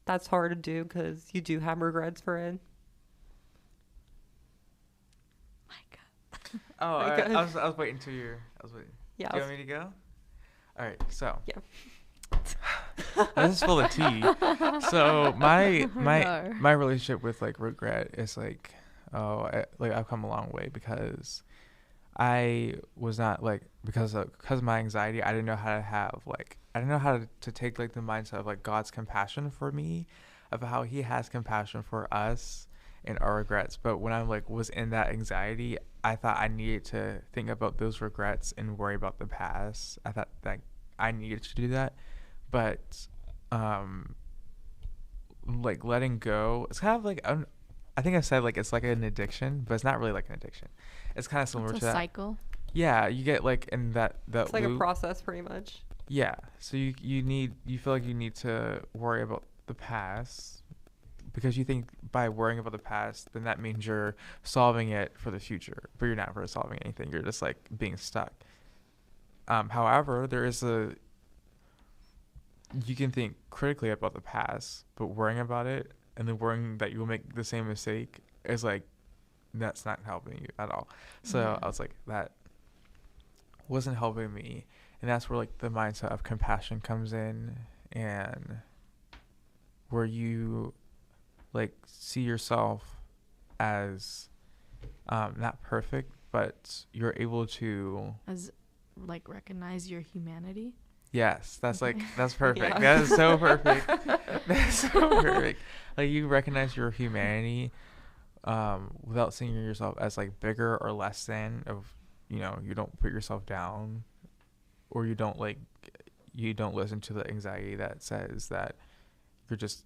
that's hard to do because you do have regrets for it. Micah. Oh, all Micah. right. I was waiting till you're. I was waiting. Yeah. Do you want me to go? All right. So. Yeah. This is full of tea. So my No. my relationship with like regret is like, I've come a long way because I was not like because of my anxiety. I didn't know how to to take like the mindset of like God's compassion for me, of how He has compassion for us and our regrets. But when I like was in that anxiety, I thought I needed to think about those regrets and worry about the past. I thought that I needed to do that, but like letting go, it's kind of like I think I said like it's like an addiction, but it's not really like an addiction. It's kind of similar It's to a that. cycle. Yeah, you get like in that It's like loop. a process pretty much. Yeah, so you feel like you need to worry about the past because you think by worrying about the past, then that means you're solving it for the future, but you're not really solving anything. You're just like being stuck. However, you can think critically about the past, but worrying about it and then worrying that you'll make the same mistake is like, that's not helping you at all. So Yeah. I was like, that wasn't helping me. And that's where like the mindset of compassion comes in, and where you like see yourself as not perfect, but you're able to. As like recognize your humanity. Yes, that's like Okay. that's perfect. Yeah. That is so perfect. That's so perfect. Like you recognize your humanity, without seeing yourself as like bigger or less than. You don't put yourself down, or you don't listen to the anxiety that says that you're just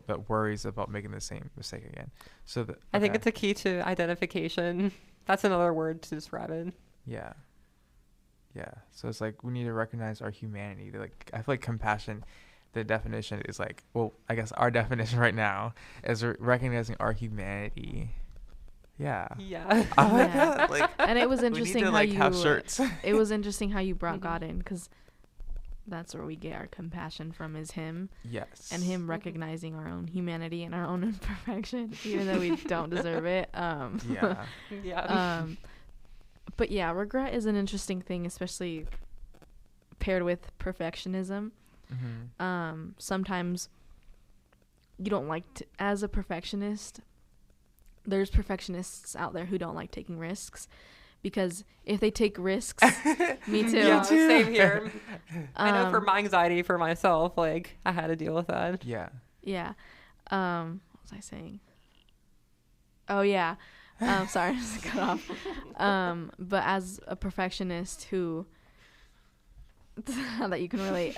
that worries about making the same mistake again. So I think it's a key to identification. That's another word to describe it. Yeah. Yeah. So it's like we need to recognize our humanity. Like I feel like compassion, the definition is like, well, I guess our definition right now is recognizing our humanity. Yeah. Yeah. I like Yeah. that. Like, And it was we interesting need to how like you have shirts. it was interesting how you brought Mhm. God in, because that's where we get our compassion from, is Him, Yes. and Him Mhm. recognizing our own humanity and our own imperfection, even though we don't deserve it. Yeah. Yeah. But yeah, regret is an interesting thing, especially paired with perfectionism. Mm-hmm. Sometimes you don't like to, as a perfectionist, there's perfectionists out there who don't like taking risks, because if they take risks, me too. Yeah, same here. I know for Um, my anxiety for myself, like I had to deal with that. Yeah. Yeah. What was I saying? Oh yeah. Sorry, I just cut off. But as a perfectionist who that you can relate,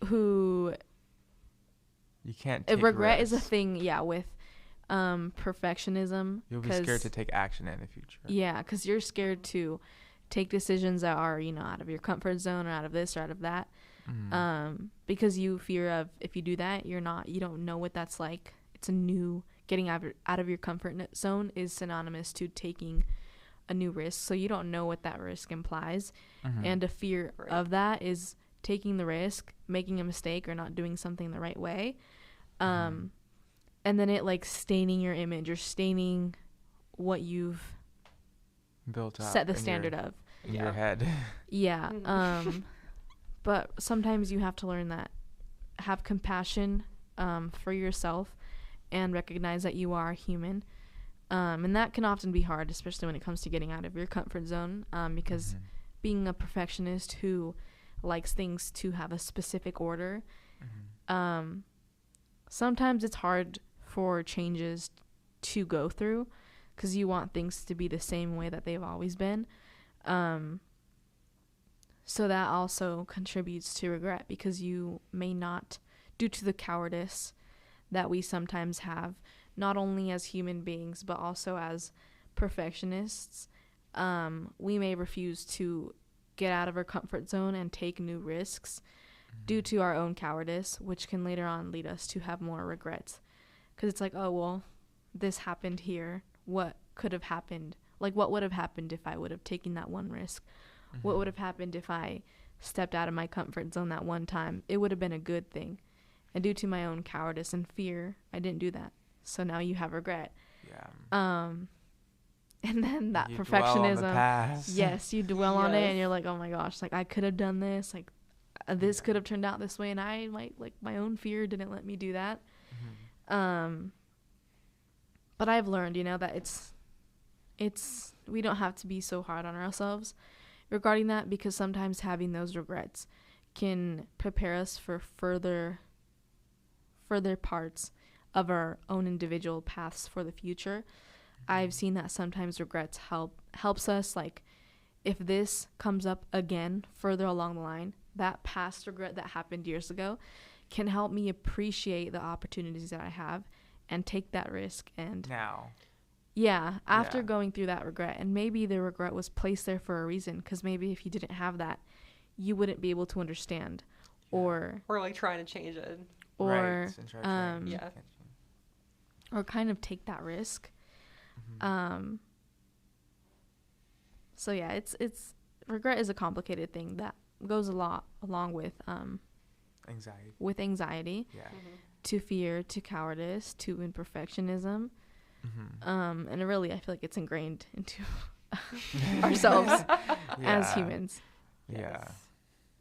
who You can't take regret is a risks. thing, yeah, with perfectionism. You'll be scared to take action in the future. Yeah, because you're scared to take decisions that are, out of your comfort zone, or out of this or out of that. Mhm. Because you fear of, if you do that, you don't know what that's like. It's a new, getting out of your comfort zone is synonymous to taking a new risk. So you don't know what that risk implies. Mhm. And a fear Right. of that is taking the risk, making a mistake, or not doing something the right way. Mhm. And then it like staining your image, or staining what you've built up set the in standard your, of. in Yeah. your head. Yeah. Mhm. But sometimes you have to learn that, have compassion for yourself, and recognize that you are human. And that can often be hard, especially when it comes to getting out of your comfort zone, because Mhm. being a perfectionist who likes things to have a specific order, Mhm. sometimes it's hard for changes to go through, because you want things to be the same way that they've always been. So that also contributes to regret, because you may not, due to the cowardice that we sometimes have, not only as human beings, but also as perfectionists, we may refuse to get out of our comfort zone and take new risks due to our own cowardice, which can later on lead us to have more regrets. Because it's like, oh, well, this happened here. What could have happened? Like, what would have happened if I would have taken that one risk? What would have happened if I stepped out of my comfort zone that one time? It would have been a good thing. And due to my own cowardice and fear, I didn't do that. So now you have regret. Yeah. And then that You perfectionism. dwell on the past. Yes, you dwell on it, Yes. and you're like, oh my gosh, like I could have done this, like this could have turned out this way, and I like my own fear didn't let me do that. But I've learned, you know, that it's we don't have to be so hard on ourselves regarding that, because sometimes having those regrets can prepare us for further parts of our own individual paths for the future. I've seen that sometimes regrets helps us, like if this comes up again further along the line, that past regret that happened years ago can help me appreciate the opportunities that I have and take that risk. And Now. after Yeah. going through that regret, and maybe the regret was placed there for a reason, because maybe if you didn't have that, you wouldn't be able to understand, or like trying to change it. Right. So try to change. Yeah. Can't change. or kind of take that risk. So yeah, it's regret is a complicated thing that goes a lot along with anxiety, Yeah. to fear, to cowardice, to imperfectionism. And really, I feel like it's ingrained into ourselves as humans. Yeah.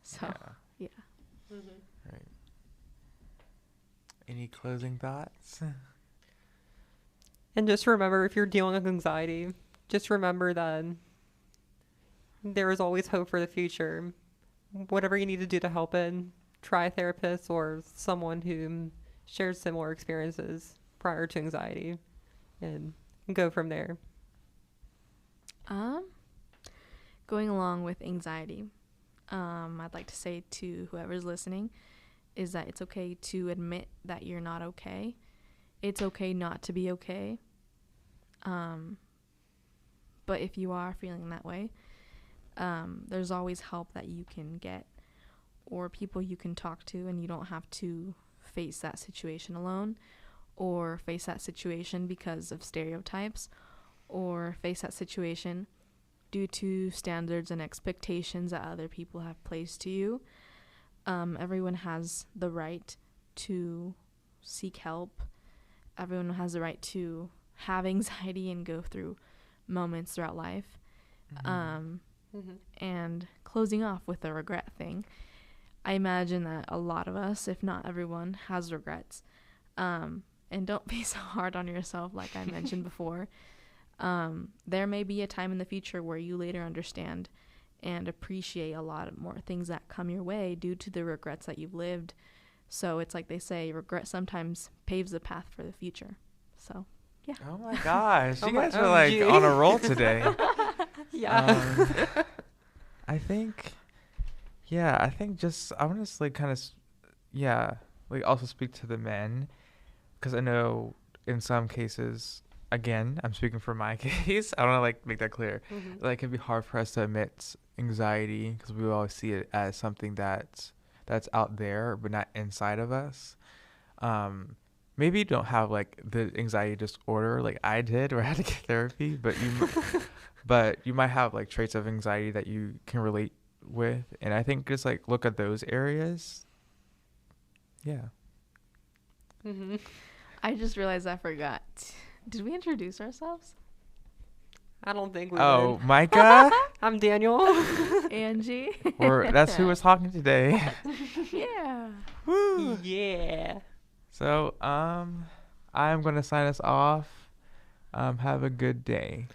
So yeah. Right. Any closing thoughts? And just remember, if you're dealing with anxiety, just remember that there is always hope for the future. Whatever you need to do to help it, try a therapist or someone who shares similar experiences prior to anxiety, and go from there. Going along with anxiety, I'd like to say to whoever's listening is that it's okay to admit that you're not okay. It's okay not to be okay. But if you are feeling that way, there's always help that you can get, or people you can talk to, and you don't have to face that situation alone, or face that situation because of stereotypes, or face that situation due to standards and expectations that other people have placed to you. Everyone has the right to seek help. Everyone has the right to have anxiety and go through moments throughout life. And closing off with the regret thing, I imagine that a lot of us, if not everyone, has regrets. And don't be so hard on yourself, like I mentioned before. There may be a time in the future where you later understand and appreciate a lot more things that come your way due to the regrets that you've lived. So it's like they say, regret sometimes paves the path for the future. So, yeah. Oh my gosh, Oh you my guys are like OMG. on a roll today. Yeah. I think just I want to like kind of like also speak to the men, because I know in some cases, again, I'm speaking for my case, I want to like make that clear. Like it can be hard for us to admit anxiety because we always see it as something that's out there but not inside of us. Maybe you don't have like the anxiety disorder like I did, or I had to get therapy, but you might have like traits of anxiety that you can relate with, and I think just like look at those areas. Yeah. I just realized I forgot. Did we introduce ourselves? I don't think we Oh, did. Micah. I'm Daniel. Angie. Or that's who was talking today. Yeah. Woo. Yeah. So I'm gonna sign us off. Have a good day.